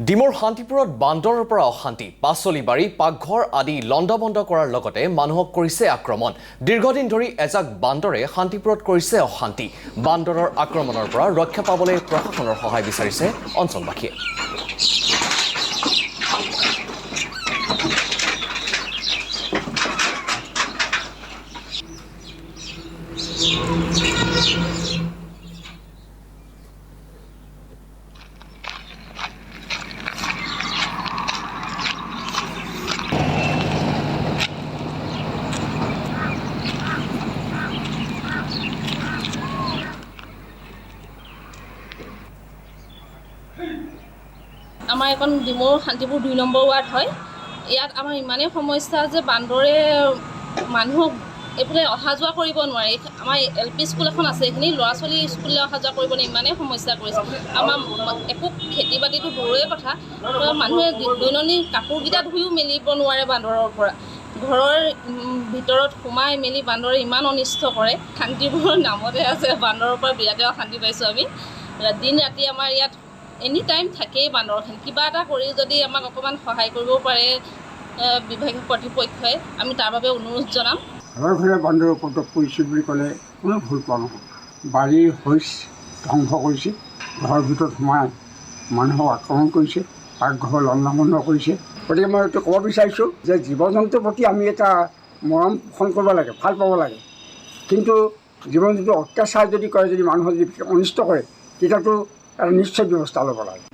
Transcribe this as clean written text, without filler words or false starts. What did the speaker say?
ডিমোৰ শান্তিপুৰত বান্দৰৰ পৰা অশান্তি পাচলি বাৰী পাকঘৰ আদি লণ্ডভণ্ড কৰাৰ লগতে মানুহক কৰিছে আক্ৰমণ দীৰ্ঘদিন ধৰি এজাক বান্দৰে শান্তিপুৰত কৰিছে অশান্তি বান্দৰৰ আক্ৰমণৰ পৰা ৰক্ষা পাবলৈ প্ৰশাসনৰ সহায় বিচাৰিছে অঞ্চলবাসীয়ে আমাৰ এখন ডিমোৰ শান্তিপুৰ 2 নম্বৰ ৱাৰ্ড হয় ইয়াত আমাৰ ইমানেই সমস্যা যে বান্দৰে মানুহক এইফালে অহা যোৱা কৰিব নোৱাৰে আমাৰ LP স্কুল এখন আছে এইখিনি ল'ৰা ছোৱালী স্কুললৈ অহা যোৱা কৰিব নোৱাৰে ইমানেই সমস্যা কৰিছে আমাৰ একো খেতি বাতিটো দূৰৰে কথা মানুহে দৈনন্দিন কাপোৰকেইটা ধুইও মেলিব নোৱাৰে বান্দৰৰ পৰা ঘৰৰ ভিতৰত সোমাই মেলি বান্দৰে ইমান অনিষ্ট কৰে শান্তিপুৰৰ নামতে আছে বান্দৰৰ পৰা বিৰাটে অশান্তি পাইছোঁ আমি দিন ৰাতি আমাৰ ইয়াত এনি টাইম থাকেই বান্দৰখিনি কিবা এটা কৰি যদি আমাক অকণমান সহায় কৰিব পাৰে বিভাগীয় কৰ্তৃপক্ষই আমি তাৰ বাবে অনুৰোধ জনাম ঘৰে ঘৰে বান্দৰৰ উপদ্ৰৱ পৰিছে বুলি ক'লে কোনো ভুল পোৱা নহয় বাৰীৰ শস্য ধ্বংস কৰিছে ঘৰৰ ভিতৰত সোমাই মানুহক আক্ৰমণ কৰিছে পাকঘৰ লণ্ডভণ্ড কৰিছে গতিকে মই এইটো ক'ব বিচাৰিছোঁ যে জীৱ জন্তুৰ প্ৰতি আমি এটা মৰম পোষণ কৰিব লাগে ভাল পাব লাগে কিন্তু জীৱ জন্তু অত্যাচাৰ যদি কৰে যদি মানুহক যদি অনিষ্ট কৰে তেতিয়াতো এটা নিশ্চয় ব্যৱস্থা ল'ব লাগে